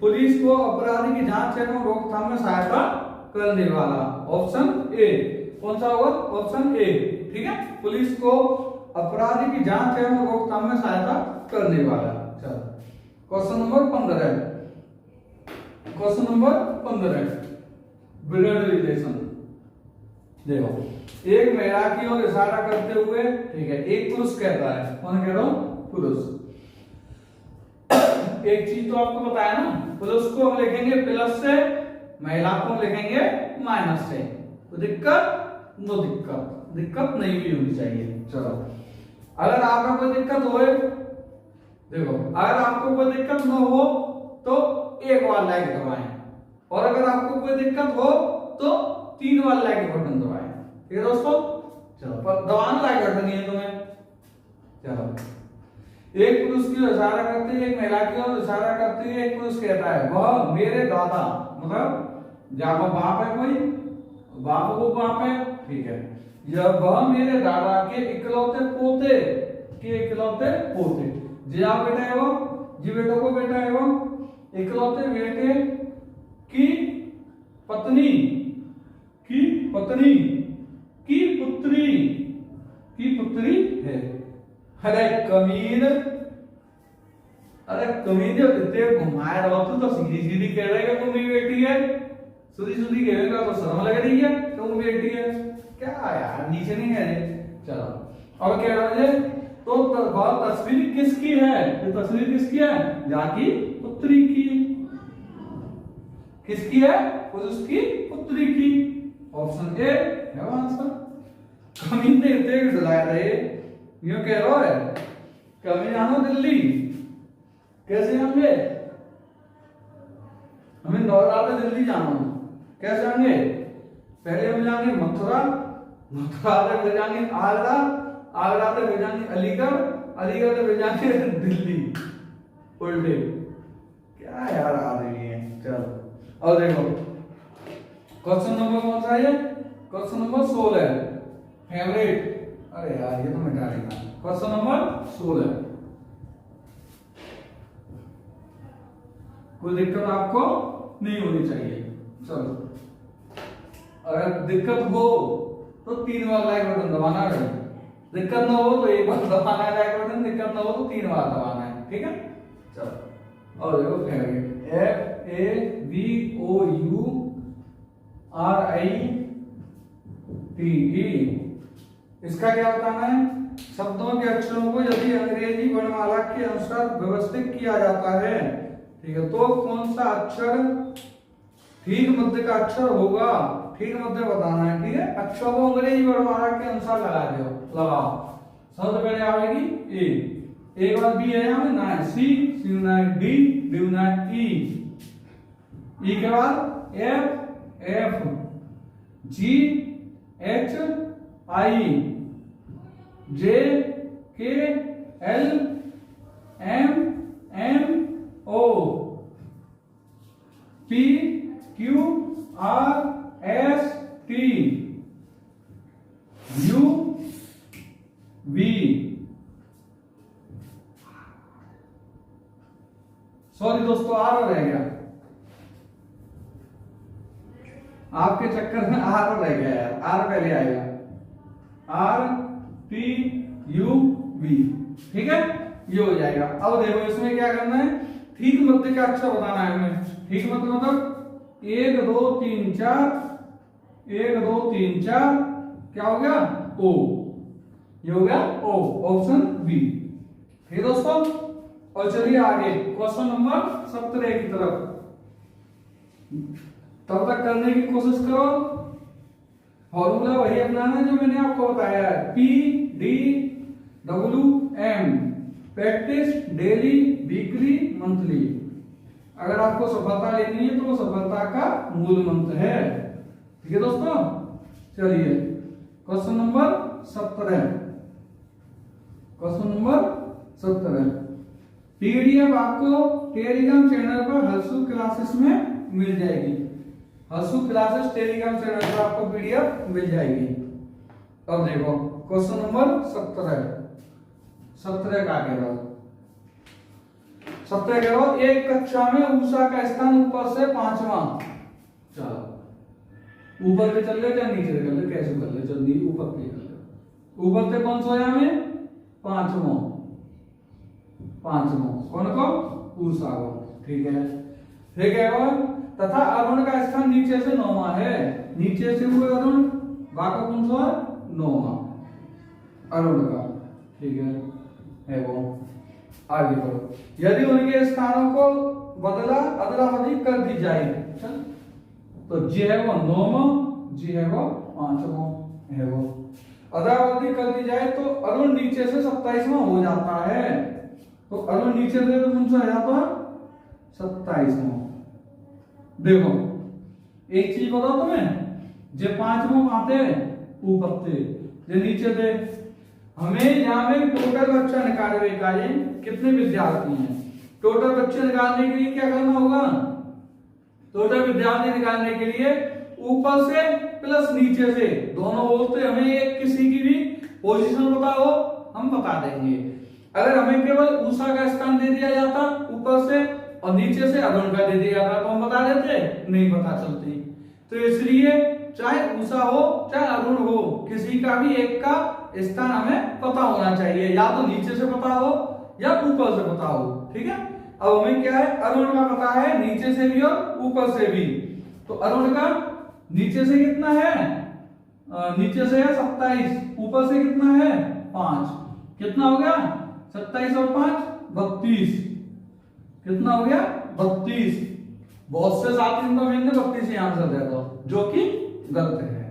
पुलिस को अपराध की जांच एवं रोकथाम में सहायता करने वाला ऑप्शन ए कौन सा होगा ऑप्शन ए ठीक है पुलिस को अपराध की जांच एवं रोकथाम में सहायता करने वाला। चलो क्वेश्चन नंबर 15 ब्लड रिलेशन देखो एक महिला की ओर इशारा करते हुए ठीक है एक पुरुष कहता है कौन कह रहा हूं पुरुष एक चीज तो आपको बताया ना पुरुष को हम लिखेंगे प्लस से, महिला को हम लिखेंगे माइनस से। तो दिक्कत नो दिक्कत, दिक्कत नहीं भी होनी चाहिए। चलो अगर आपका कोई दिक्कत होए, देखो अगर आपको कोई दिक्कत न हो तो एक बार लाइक दबाएं, और अगर आपको कोई दिक्कत हो तो 3 बार लाइक बटन दबाएं। ठीक है दोस्तों, चलो पर दबाना लाइक बटन नहीं है तुम्हें। चलो एक पुरुष की ओर इशारा करती है, एक महिला की ओर इशारा करती है। एक पुरुष कहता है वह मेरे दादा, मतलब जब बाप है कोई, बाप को बाप है, ठीक है, यह वह मेरे दादा के इकलौते पोते के इकलौते पोते, जी आप बेटा है वो, जी बेटों को बेटा है वो, इकलौते बेटे की पत्नी की पुत्री है। अरे कमीन, अरे कमीन जो इतने घुमाए रहो तू तो सीधी सीधी कह रहे कि तुम ही बेटी है, सीधी कहेगा तो शर्म लग रही है, तुम बेटी है क्या यार, नीचे नहीं है। चलो अब कह रहा है तो वह तस्वीर किसकी है, ये तस्वीर किसकी है, जाकी पुत्री की। किसकी है, उसकी पुत्री की। ऑप्शन ए है आंसर। कमीन ने इतने डलाया रहे, यूं कह रहा है कमीन आनो दिल्ली, कैसे होंगे, हमें नौरा से दिल्ली जाना, कैसे जाएंगे, पहले हम जाएंगे मथुरा, मथुरा से भेजाएंगे आगरा, आगरा से भेजाएंगे अलीगढ़, अलीगढ़ से भेजाएंगे दिल्ली, उल्टे क्या यार आ रही है। चलो और देखो क्वेश्चन नंबर कौन सा है, क्वेश्चन नंबर 16 फेवरेट, अरे यार ये तो मिटा देगा। क्वेश्चन नंबर 16, कोई दिक्कत आपको नहीं होनी चाहिए। चलो अगर दिक्कत हो तो 3 बार लाइक बटन दबाना है, दिक्कत ना हो तो 1 बार दबाना है लाइक बटन, दिक्कत ना हो तो 3 बार दबाना है, ठीक है। चलो और देखो फेवरेट FAVOURITE, इसका क्या बताना है, शब्दों के अक्षरों को यदि अंग्रेजी वर्णमाला के अनुसार व्यवस्थित किया जाता है, ठीक है, तो कौन सा अक्षर ठीक मध्य का अक्षर होगा, ठीक मध्य बताना है, ठीक है। अक्षरों को अंग्रेजी वर्णमाला के अनुसार लगा दो, लगाओ। सबसे पहले आएगी ए, एक बार बी है यहाँ में, ना है सी, सी ना है डी, डी ना है ई, ई के बाद F, F G H I, J K L M N O, P Q R S T U V, sorry दोस्तों आर रह गया, आपके चक्कर में आर रह गया यार, आर पहले आएगा, आर टी यू वी, ठीक है, ये हो जाएगा। अब देखो इसमें क्या करना है, ठीक मध्य का अक्षर बताना है हमें, ठीक मध्य मतलब 1 2 3 4, 1 2 3 4, क्या हो गया ओ, ये हो गया ओ, ऑप्शन बी, ठीक है दोस्तों। और चलिए आगे क्वेश्चन नंबर 17 की तरफ, तब तक करने की कोशिश करो। फॉर्मूला वही अपनाना जो मैंने आपको बताया है, P D W M, practice daily weekly monthly. अगर आपको सफलता लेनी है तो वो सफलता का मूल मंत्र है, ठीक है दोस्तों। चलिए question number 17, question number 17, PDF आपको टेलीग्राम चैनल पर हर्षु क्लासेस में मिल जाएगी, हर्षु क्लासेस टेलीग्राम चैनल पर आपको पीडीएफ मिल जाएगी। अब देखो क्वेश्चन नंबर 17, 17 का कह रहा, 17 कह रहा, एक कक्षा में उषा का स्थान ऊपर से 5वां, चलो ऊपर पे चल ले क्या नीचे कर ले, कैसे कर ले, जल्दी ऊपर पे कर ले, ऊपर से कौन सा है हमें 5वां, 5वां कौन को, उषा को, ठीक है। ठीक है, और तथा अरुण का स्थान नीचे से 9वां है, नीचे से हुआ अरुण, बाका कौन सा 9वां अरुण का, ठीक है वो। आगे बढ़ो, यदि उनके स्थानों को बदला अदला बदली कर दी जाए। चल तो जी है वो 9वां, जी है वो 5वां है वो। अदला बदली कर दी जाए तो अरुण नीचे से 27वां हो जाता है। तो अरुण नीचे से तो मुझसे आ जाता 27वां। देखो एक चीज बताओ तुम्हें, जे 5वां आते ऊपर थे, जे नीचे थे। हमें यहाँ में टोटल बच्चा निकाले का कितने विद्यार्थी हैं। टोटल बच्चे निकालने के लिए क्या करना होगा, टोटल विद्यार्थी निकालने के लिए ऊपर से प्लस नीचे से दोनों बोलते हमें एक किसी की भी पोजीशन बताओ हम बता देंगे। अगर हमें केवल उषा का स्थान दे दिया जाता ऊपर से और नीचे से अरुण का दे दिया जाता तो हम बता देते, नहीं पता चलती। तो इसलिए चाहे उषा हो चाहे अरुण हो, किसी का भी एक का स्थान हमें पता होना चाहिए, या तो नीचे से पता हो या ऊपर से पता हो। ठीक है, अब हमें क्या है, अरुण का पता है नीचे से भी और ऊपर से भी। तो अरुण का नीचे से कितना है, नीचे से है 27, ऊपर से कितना है 5, कितना हो गया 27 और 5 32, कितना हो गया 32। बहुत से साथी इनको मैंने 32 ही आंसर दे दो, जो कि गलत है,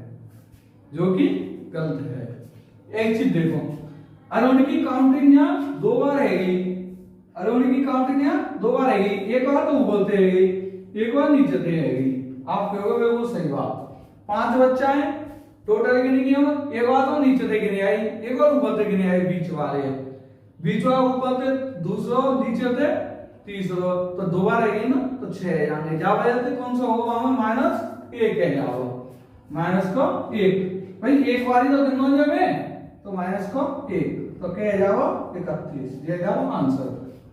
जो कि गलत है। एक चीज देखो, अरुण की काउंटिंग यहाँ 2 बार रहेगी, अरुण की काउंटिंग यहाँ 2 बार रहेगी, एक बार तो ऊपर से रहेगी, एक बार नीचे से रहेगी। आप कहोगे वो सही बात, 5 बच्चा है टोटल गिनी हम, एक बार तो नीचे से गिनी आई, एक बार ऊपर से गिनी आई, बीच वाले बीच वाला ऊपर से दूसरा नीचे से तीसरा, तो 2 बार रहेगी ना, तो 6 जाने जा वजह से कौन सा होगा -1 है जाओ, माइनस को 1 भाई एक बारी तो गिनो जब तो माइनस को 1 तो क्या जाओ 31, ये जाओ आंसर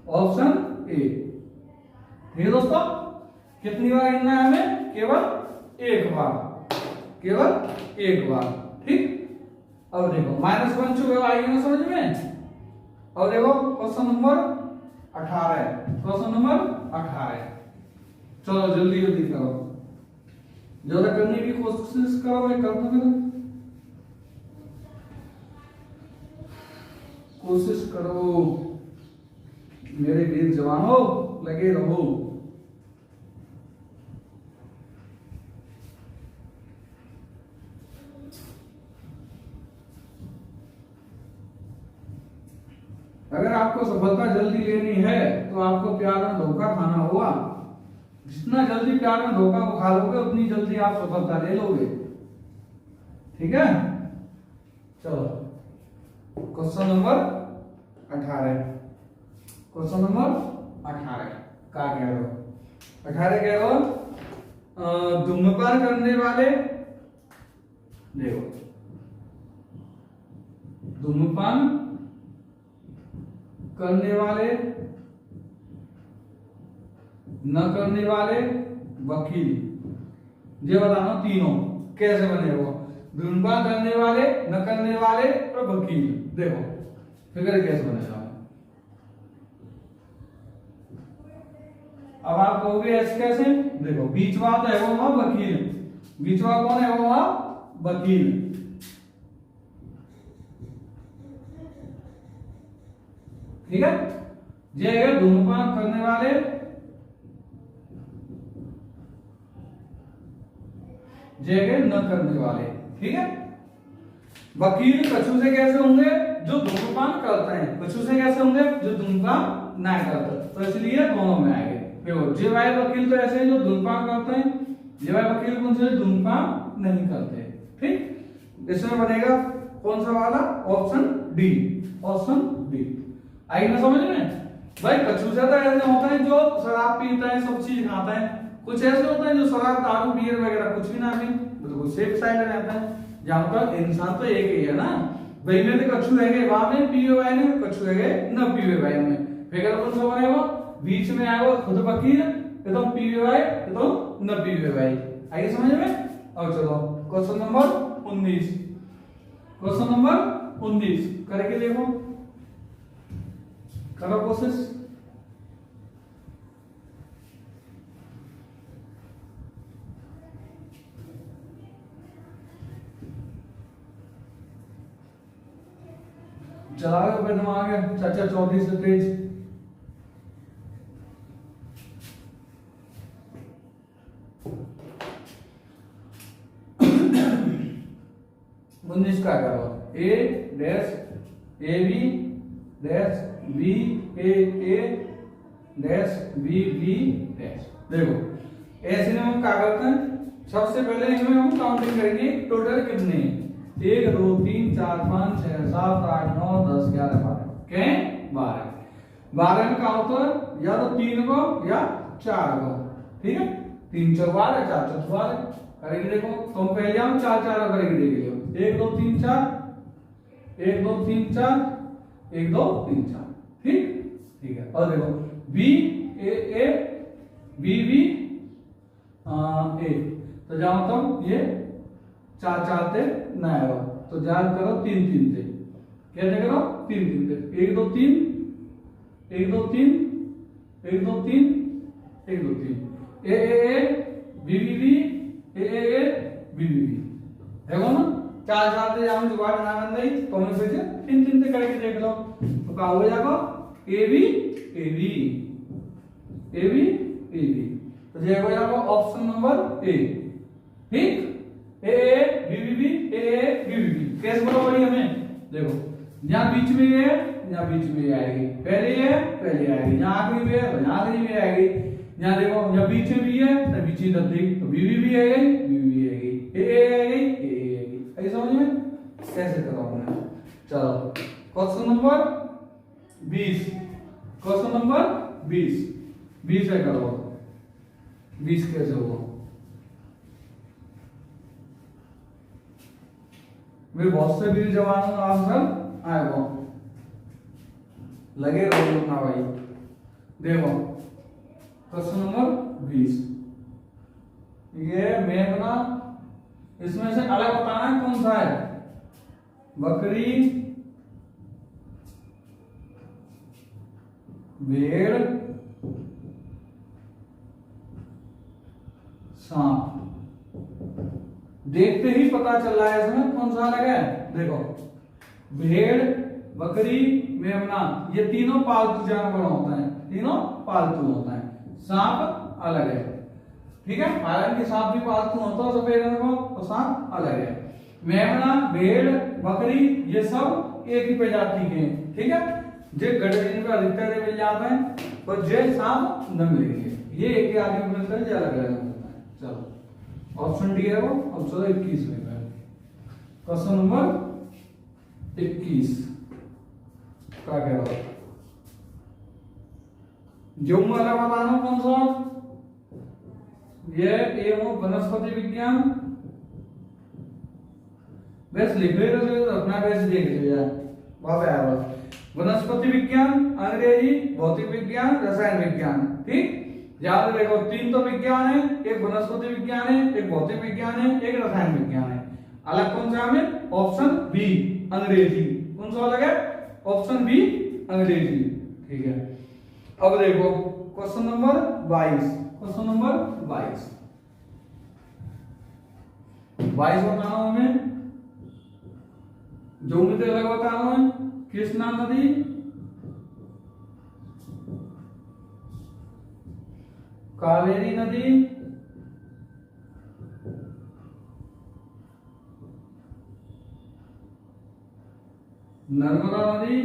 ऑप्शन ए। ठीक है दोस्तों, कितनी बार गिनना है हमें, केवल एक बार, केवल एक बार। ठीक, अब देखो -1 चुके आएगी ना समझ में। अब देखो क्वेश्चन नंबर 18, क्वेश्चन नंबर 18। चलो जल्दी जल्दी करो, ज्यादा करने की कोशिश करो, मैं कर दूंगा, कोशिश करो मेरे वीर जवानों, लगे रहो। अगर आपको सफलता जल्दी लेनी है तो आपको प्यार में धोखा खाना होगा। जितना जल्दी प्यार में धोखा को खा लोगे उतनी जल्दी आप सफलता ले लोगे। ठीक है, चलो क्वेश्चन नंबर 18, क्वेश्चन नंबर 18 का कह रहे हो, 18 कह रहे हो धूम्रपान करने वाले, देखो धूम्रपान करने वाले, न करने वाले, वकील, ये बताना तीनों कैसे बने वो, धूम्रपान करने वाले, न करने वाले और वकील। देखो फिगर कैसे बनेगा। अब आप कहोगे ऐसे कैसे, देखो बीच वाला तो है वो वहां वकील, बीच वाला कौन है वो वहां वकील। ठीक है, ये है धूम्रपान करने वाले, ये है न करने वाले। ठीक है, वकील कछु से कैसे होंगे, जो धूम्रपान करते हैं, कछु से कैसे होंगे, जो धूम्रपान नहीं करते, तो इसलिए दोनों में आएंगे। देखो जे वाई वकील तो ऐसे हैं जो धूम्रपान करते हैं, जे वाई वकील कौन से धूम्रपान नहीं करते। ठीक, इसमें बनेगा कौन सा वाला, ऑप्शन डी, ऑप्शन डी। आई ना समझ में भाई। कछु से तो ऐसे होता है जो शराब पीता है, सब चीज खाता है, कुछ ऐसे होता है जो शराब दारू बियर वगैरह कुछ भी ना पी, बिल्कुल सेफ साइड रहता है। जहां पर इंसान तो एक ही है ना भाई, में तो कछु है वहां में पीवे वाले में, कछु है न पीवे वाले में, फिगर कौन सा बनेगा, बीच में आएगा खुद वकील, ये तो पीवे वाले, ये तो न पीवे वाले। आइए समझ में। अब चलो क्वेश्चन नंबर 19, क्वेश्चन नंबर 19 करके देखो, करो कोशिश। चलाओ अपने दिमाग है, चाचा 34 से तेज। 19 का करो A dash A B dash B A dash B B dash. देखो ऐसे में हम क्या करते हैं, सबसे पहले इनमें हम काउंटिंग करेंगे टोटल कितने 1 2 3 4 5 6 7 8 9 10 11 12 क्या 12। 12 में क्या होता है या तो 3 को या 4 को, ठीक है 3 4 12 4 4 12 करेंगे। देखो तुम पहले हम 4 4 करेंगे, देख लो 1 2 3 4 1 2 3 4 1 2 3 4 ठीक है। और देखो बी ए बी बी ए तो जाओ तुम ये 4 4 थे ना आएगा तो जान करो 3 3 थे, कैसे करो 3 3 थे 1 2 3 1 2 3 1 2 3 1 2 3 A B B B A B B B देखो ना 4 4 थे हम जुगाड़ बना नहीं तो हम फिर से 3 3 थे करके देख लो तो क्या हो जाएगा A B A B A B A B तो ये हो जाएगा ऑप्शन नंबर ए, ठीक A B B B A B B B कैसे बराबरी हमें देखो यहाँ बीच में ये यहाँ बीच में ये आएगी पहले आएगी यहाँ आखिरी में है तो यहाँ आखिरी में आएगी। यहाँ देखो यहाँ बीच में भी है तो बीच में नजदीक तो बी बी बी आएगी बी बी बी आएगी ए आएगी ऐसे समझ में कैसे कराऊंगा। चलो क्वेश्चन नंबर 20 क्वेश्चन नंबर 20 है करो 20 कैसे होगा मेरे बहुत से भी जवानों का आंसर आएगा लगे रहो ना भाई। देखो क्वेश्चन नंबर 20 ये मैं ना इसमें से अलग बताना है कौन सा है बकरी भेड़ सांप। देखते ही पता चल रहा है इसमें कौन सा अलग है। देखो भेड़ बकरी मेमना ये तीनों पालतू जानवर होता है, तीनों पालतू होता है, सांप अलग है, ठीक है हालांकि सांप भी पालतू होता है सफेद रंग का तो सांप अलग है। मेमना भेड़ बकरी ये सब एक ही प्रजाति के हैं, ठीक है जे गड़े पे अधिकतर मिल जाते हैं और जे सांप न मिलेंगे, ये एक ही आदमी मिलकर जे अलग अलग होता है। चलो ऑप्शन डी है वो। अब चलो 21 में क्वेश्चन नंबर 21 क्या कह रहा जो वाला बताना कौन सा ये एवं वनस्पति विज्ञान बस लिख ले तो अपना बेस देख लीजिए वहां पे आया वनस्पति विज्ञान अंग्रेजी भौतिक विज्ञान रसायन विज्ञान, ठीक याद रखो तीन तो विज्ञान है, एक वनस्पति विज्ञान है, एक भौतिक विज्ञान है, एक रसायन विज्ञान है। अलग कौन सा हमें ऑप्शन बी अंग्रेजी, कौन सा अलग है ऑप्शन बी अंग्रेजी, ठीक है। अब देखो क्वेश्चन नंबर 22 क्वेश्चन नंबर 22 बताना हमें जो मुझे अलग बताना है कृष्णा नदी कावेरी नदी नर्मदा नदी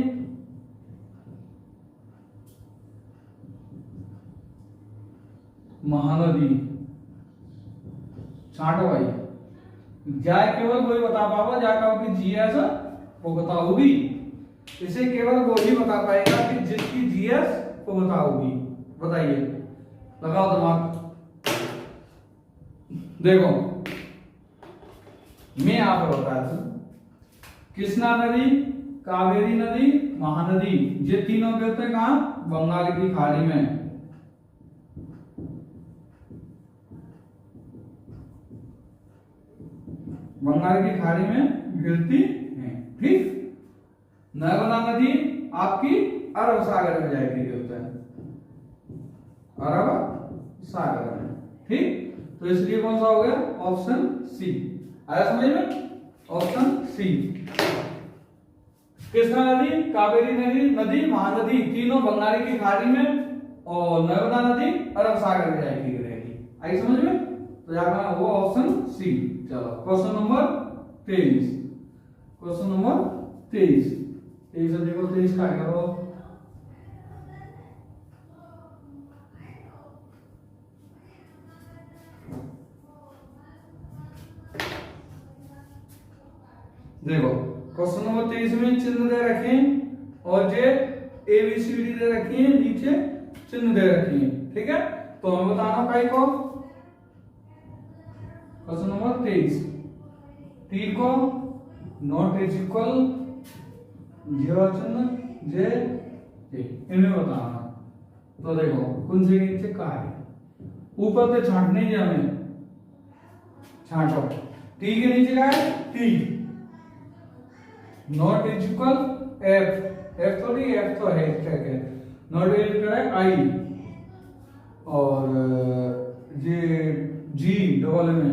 महानदी। छाटो भाई जाए केवल कोई बता पाओगे जाकर की जीएस वो बताओगी, इसे केवल वो ही बता पाएगा कि जिसकी जीएस वो बताओगी। बताइए लगाओ दिमाग। देखो मैं आप बताया था कृष्णा नदी कावेरी नदी महानदी ये तीनों गिरते कहां बंगाल की खाड़ी में, बंगाल की खाड़ी में गिरती है, ठीक। नर्मदा नदी आपकी अरब सागर में जाएगी गिरता है अरब सागर में, ठीक। तो इसलिए कौन सा हो गया ऑप्शन सी आया समझ में, ऑप्शन सी। कृष्णा नदी कावेरी नदी महानदी तीनों बंगाल की खाड़ी में और नर्मदा नदी अरब सागर में जाएगी गिरेगी। आई समझ में, तो जाना वो ऑप्शन सी। चलो क्वेश्चन नंबर 23 क्वेश्चन नंबर 23। 23 देखो 23 का करो। देखो क्वेश्चन नंबर 23 में चिन्ह दे रखे हैं और जे ABCD दे रखी है, नीचे चिन्ह दे रखी है। ठीक है, तो हमें बताना काई को क्वेश्चन नंबर 23 टी को नॉट इज इक्वल जीरो चिन्ह जे इन्हें बताना। तो देखो कौन से नीचे का है, ऊपर से छांटने की हमें छांटो। टी के नीचे का है T, not is equal F, F तो नहीं, एफ तो है क्या, नॉट इज इक्वल है आई, और ये जी डबल में,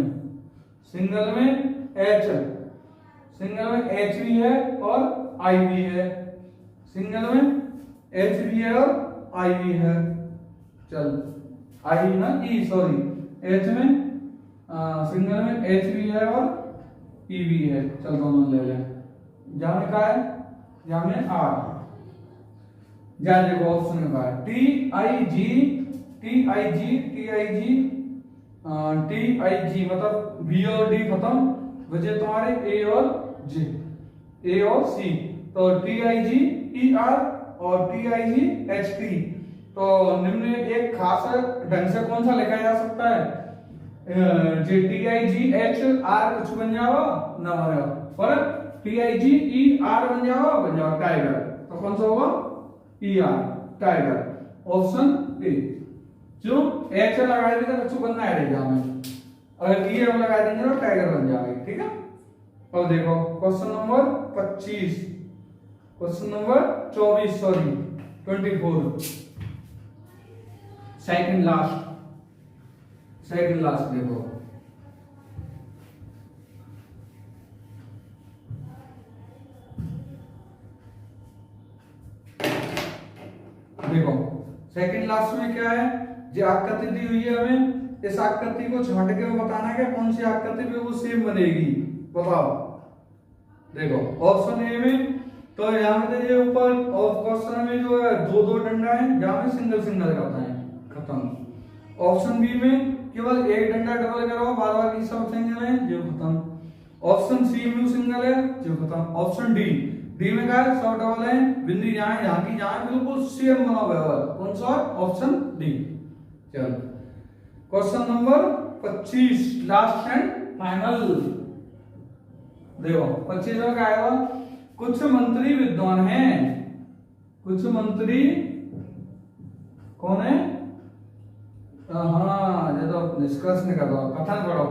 सिंगल में एच, सिंगल में एच भी है और आई भी है, सिंगल में एच भी है और आई भी है। चल आई ना ई सॉरी, एच में सिंगल में एच भी है और ई भी है। चल दोनों ले लें। जहां में का है, जहां में आर, जहां देखो ऑप्शन में का है T I G, T I G, T I G, T I G मतलब बी और डी खत्म, बचे तुम्हारे ए और जे, ए और सी। तो T I G E R और T I G H T. तो निम्न में एक खास ढंग से कौन सा लिखा जा सकता है, J T I G H R कुछ बन जाओ ना बनो, पर T I G E are बन जाओ टाइगर। तो कौन सा होगा E R tiger, option A. जो एच लगा देंगे तो कुछ बनना है एग्जाम में, अगर ई एम लगा देंगे तो टाइगर बन जाएगी। ठीक है, अब देखो question number 25, question number 24 sorry 24, second last, second last देखो। देखो सेकंड लास्ट में क्या है, जो आकृति दी हुई है हमें, इस आकृति को छांट के बताना है कि कौन सी आकृति पे वो सेम बनेगी, बताओ। देखो ऑप्शन ए में तो यहाँ पे देखिए ऊपर क्वेश्चन में जो है दो दो डंडा है, जहाँ में सिंगल सिंगल करता है, खत्म। ऑप्शन बी में केवल एक डंडा डबल कराओ, बाद बाकी सब सिंगल है, जो खत्म। ऑप्शन सी में सिंगल है, जो खत्म। ऑप्शन डी, डी में क्या है सब डबल है, बिंदी जहाँ यहाँ की जहाँ बिल्कुल सेम बना हुआ है, कौन सा, ऑप्शन डी। चलो question number 25 last and final. देखो 25 में क्या आएगा, कुछ मंत्री विद्वान हैं, कुछ मंत्री कौन है, हाँ ये तो निष्कर्ष निकाल दो, कथन पढ़ो।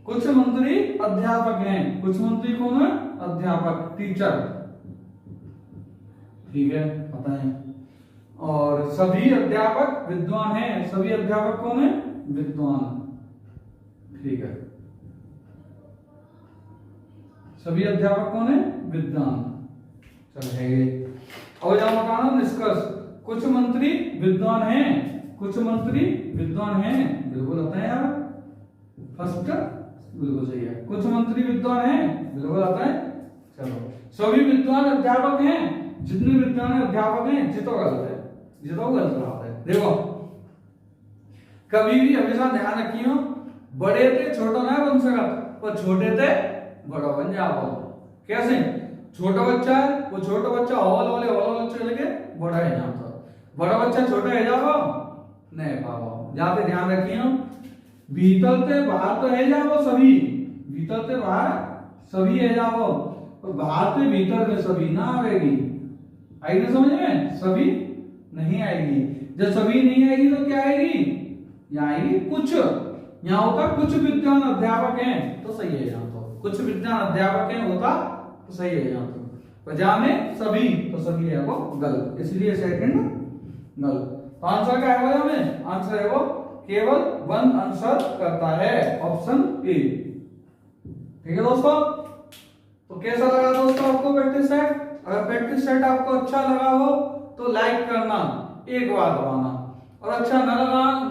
कुछ मंत्री अध्यापक हैं, कुछ मंत्री कौन है, अध्यापक, टीचर, ठीक है पता है। और सभी अध्यापक विद्वान हैं, सभी अध्यापक कौन है, विद्वान, ठीक है। सभी अध्यापक कौन है, विद्वान, चल है। और जहां बताना निष्कर्ष, कुछ मंत्री विद्वान हैं, कुछ मंत्री विद्वान हैं, बिल्कुल आता है यार, फर्स्ट बिल्कुल सही है, कुछ मंत्री विद्वान हैं, बिल्कुल आता है। चलो सभी विद्वान अध्यापक हैं, जितने विद्वान अध्यापक हैं, जितो गलत है, जितो गलत बात है। देखो कभी भी हमेशा ध्यान रखियो, बड़े थे छोटा ना बन सकत, और छोटे थे बड़ा बन जाओ। कैसे, छोटा बच्चा है, वो छोटा बच्चा हॉल वाले बच्चे लेके बड़ा है जाता, बड़ा बच्चा छोटा है जाओ नहीं पाओ। जाते ध्यान रखियो, भीतर से बाहर तो है जाओ सभी, भीतर से बाहर सभी है जाओ, तो बाहर से भीतर में सभी ना आएगी, आएगी समझ में, सभी नहीं आएगी। जब सभी नहीं आएगी तो क्या आएगी, यहाँ आएगी कुछ, यहाँ होता कुछ विद्वान अध्यापक हैं तो सही है, यहाँ तो कुछ विद्वान अध्यापक हैं होता तो सही है, यहाँ तो जहां में सभी तो सभी है वो गलत, इसलिए सेकंड गलत। तो आंसर क्या है हमें, आंसर है वो केवल वन आंसर करता है, ऑप्शन ए। ठीक है दोस्तों, तो कैसा लगा दोस्तों आपको प्रैक्टिस सेट? अगर प्रैक्टिस सेट आपको अच्छा लगा हो तो लाइक करना, एक बार दबाना, और अच्छा न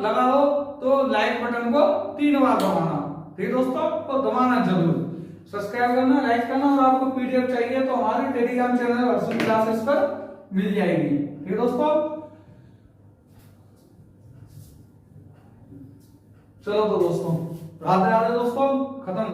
लगा हो तो लाइक बटन को 3 बार दबाना। ठीक है दोस्तों, तो दबाना जरूर। सब्सक्राइब करना, लाइक करना, और आपको पीडीएफ चाहिए तो हमारे टेलीग्राम चैनल हर्षिल क्लासेस पर मिल जाएगी। ठीक है दोस्तों, चलो तो दोस्तों राधे राधे दोस्तों, खत्म।